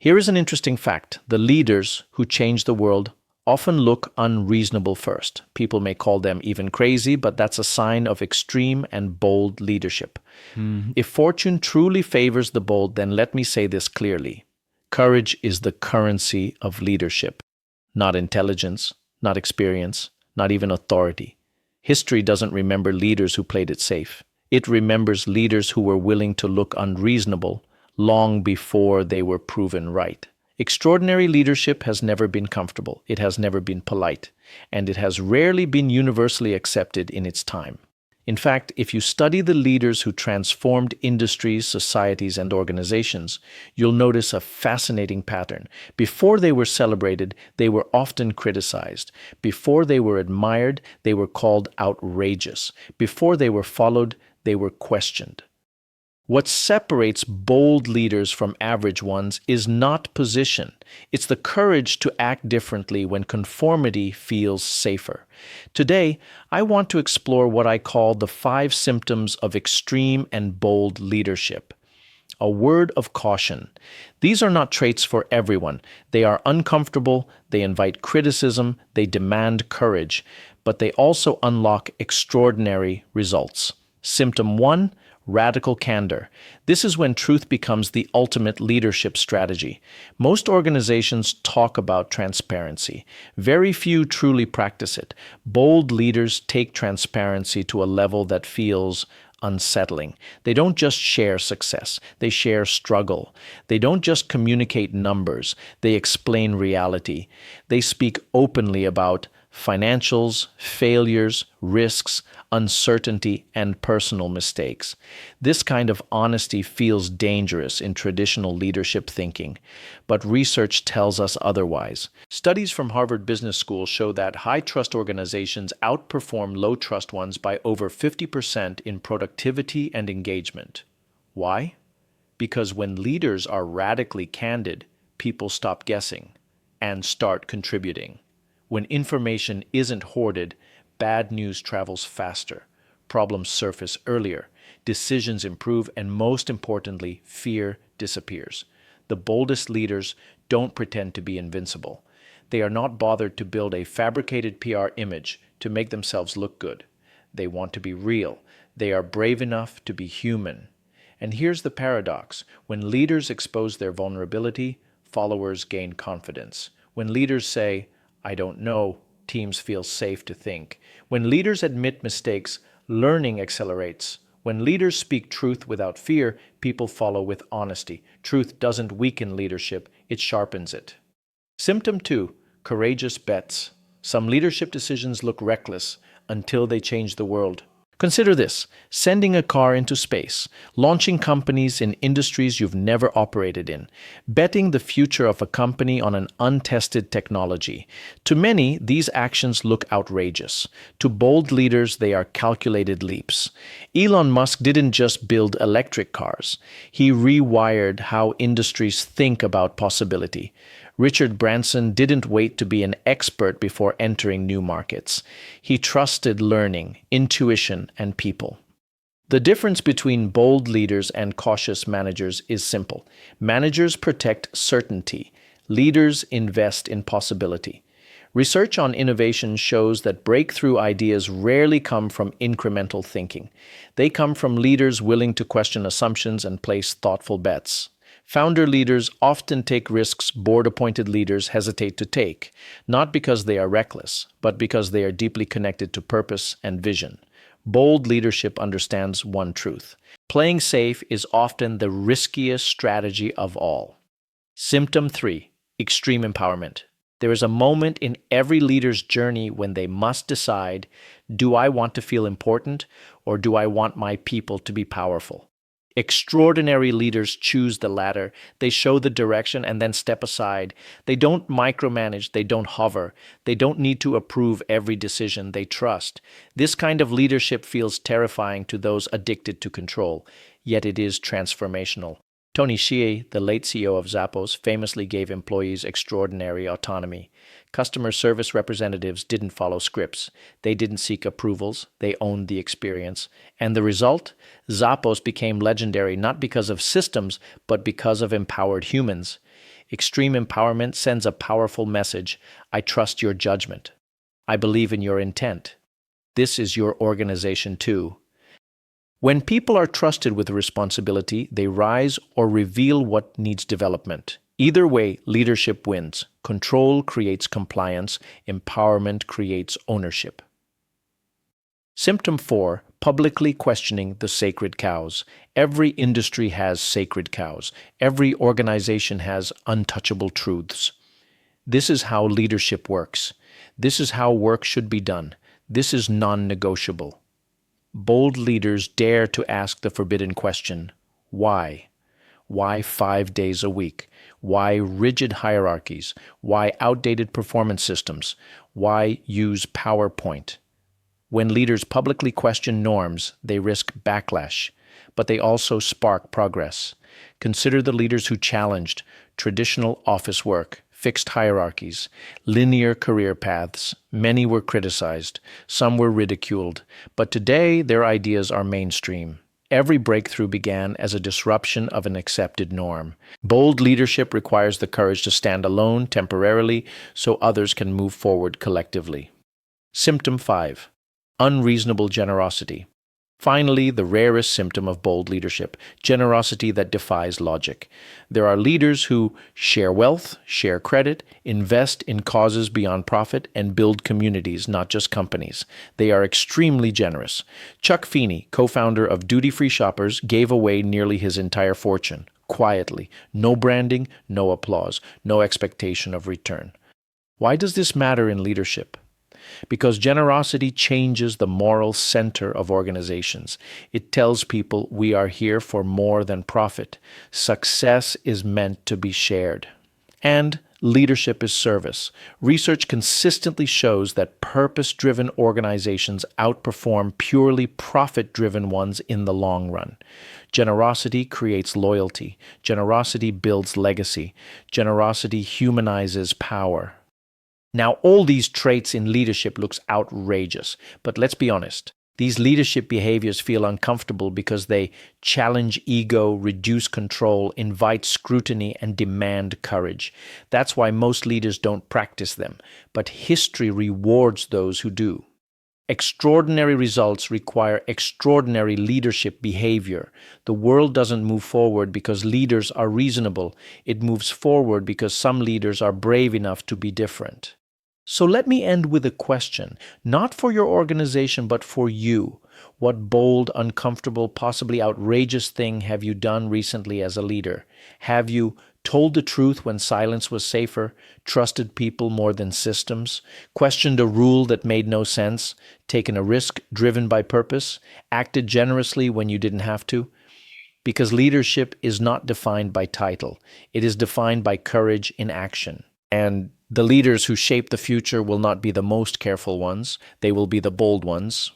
Here is an interesting fact. The leaders who change the world often look unreasonable first. People may call them even crazy, but that's a sign of extreme and bold leadership. If fortune truly favors the bold, then let me say this clearly. Courage is the currency of leadership, not intelligence, not experience, not even authority. History doesn't remember leaders who played it safe. It remembers leaders who were willing to look unreasonable long before they were proven right. Extraordinary leadership has never been comfortable, it has never been polite, and it has rarely been universally accepted in its time. In fact, if you study the leaders who transformed industries, societies, and organizations, you'll notice a fascinating pattern. Before they were celebrated, they were often criticized. Before they were admired, they were called outrageous. Before they were followed, they were questioned. What separates bold leaders from average ones is not position. It's the courage to act differently when conformity feels safer. Today, I want to explore what I call the 5 symptoms of extreme and bold leadership. A word of caution. These are not traits for everyone. They are uncomfortable, they invite criticism, they demand courage, but they also unlock extraordinary results. Symptom 1. Radical candor. This is when truth becomes the ultimate leadership strategy. Most organizations talk about transparency. Very few truly practice it. Bold leaders take transparency to a level that feels unsettling. They don't just share success, they share struggle. They don't just communicate numbers, they explain reality. They speak openly about financials, failures, risks, uncertainty, and personal mistakes. This kind of honesty feels dangerous in traditional leadership thinking, but research tells us otherwise. Studies from Harvard Business School show that high-trust organizations outperform low-trust ones by over 50% in productivity and engagement. Why? Because when leaders are radically candid, people stop guessing and start contributing. When information isn't hoarded, bad news travels faster, problems surface earlier, decisions improve, and most importantly, fear disappears. The boldest leaders don't pretend to be invincible. They are not bothered to build a fabricated PR image to make themselves look good. They want to be real. They are brave enough to be human. And here's the paradox. When leaders expose their vulnerability, followers gain confidence. When leaders say, "I don't know," teams feel safe to think. When leaders admit mistakes, learning accelerates. When leaders speak truth without fear, people follow with honesty. Truth doesn't weaken leadership, it sharpens it. Symptom 2. Courageous bets. Some leadership decisions look reckless until they change the world. Consider this: sending a car into space, launching companies in industries you've never operated in, betting the future of a company on an untested technology. To many, these actions look outrageous. To bold leaders, they are calculated leaps. Elon Musk didn't just build electric cars. He rewired how industries think about possibility. Richard Branson didn't wait to be an expert before entering new markets. He trusted learning, intuition, and people. The difference between bold leaders and cautious managers is simple. Managers protect certainty. Leaders invest in possibility. Research on innovation shows that breakthrough ideas rarely come from incremental thinking. They come from leaders willing to question assumptions and place thoughtful bets. Founder leaders often take risks board-appointed leaders hesitate to take, not because they are reckless, but because they are deeply connected to purpose and vision. Bold leadership understands one truth: playing safe is often the riskiest strategy of all. Symptom 3. Extreme empowerment. There is a moment in every leader's journey when they must decide, do I want to feel important, or do I want my people to be powerful? Extraordinary leaders choose the latter. They show the direction and then step aside. They don't micromanage, they don't hover. They don't need to approve every decision, they trust. This kind of leadership feels terrifying to those addicted to control, yet it is transformational. Tony Hsieh, the late CEO of Zappos, famously gave employees extraordinary autonomy. Customer service representatives didn't follow scripts. They didn't seek approvals. They owned the experience. And the result? Zappos became legendary not because of systems, but because of empowered humans. Extreme empowerment sends a powerful message. I trust your judgment. I believe in your intent. This is your organization too. When people are trusted with responsibility, they rise or reveal what needs development. Either way, leadership wins. Control creates compliance. Empowerment creates ownership. Symptom 4. Publicly questioning the sacred cows. Every industry has sacred cows. Every organization has untouchable truths. This is how leadership works. This is how work should be done. This is non-negotiable. Bold leaders dare to ask the forbidden question, why? Why 5 days a week? Why rigid hierarchies? Why outdated performance systems? Why use PowerPoint? When leaders publicly question norms, they risk backlash, but they also spark progress. Consider the leaders who challenged traditional office work, fixed hierarchies, linear career paths. Many were criticized, some were ridiculed, but today their ideas are mainstream. Every breakthrough began as a disruption of an accepted norm. Bold leadership requires the courage to stand alone temporarily so others can move forward collectively. Symptom 5. Unreasonable generosity. Finally, the rarest symptom of bold leadership, generosity that defies logic. There are leaders who share wealth, share credit, invest in causes beyond profit, and build communities, not just companies. They are extremely generous. Chuck Feeney, co-founder of Duty Free Shoppers, gave away nearly his entire fortune, quietly. No branding, no applause, no expectation of return. Why does this matter in leadership? Because generosity changes the moral center of organizations. It tells people we are here for more than profit. Success is meant to be shared. And leadership is service. Research consistently shows that purpose-driven organizations outperform purely profit-driven ones in the long run. Generosity creates loyalty. Generosity builds legacy. Generosity humanizes power. Now, all these traits in leadership looks outrageous, but let's be honest. These leadership behaviors feel uncomfortable because they challenge ego, reduce control, invite scrutiny, and demand courage. That's why most leaders don't practice them, but history rewards those who do. Extraordinary results require extraordinary leadership behavior. The world doesn't move forward because leaders are reasonable. It moves forward because some leaders are brave enough to be different. So let me end with a question, not for your organization, but for you. What bold, uncomfortable, possibly outrageous thing have you done recently as a leader? Have you told the truth when silence was safer, trusted people more than systems, questioned a rule that made no sense, taken a risk driven by purpose, acted generously when you didn't have to? Because leadership is not defined by title. It is defined by courage in action. And the leaders who shape the future will not be the most careful ones. They will be the bold ones.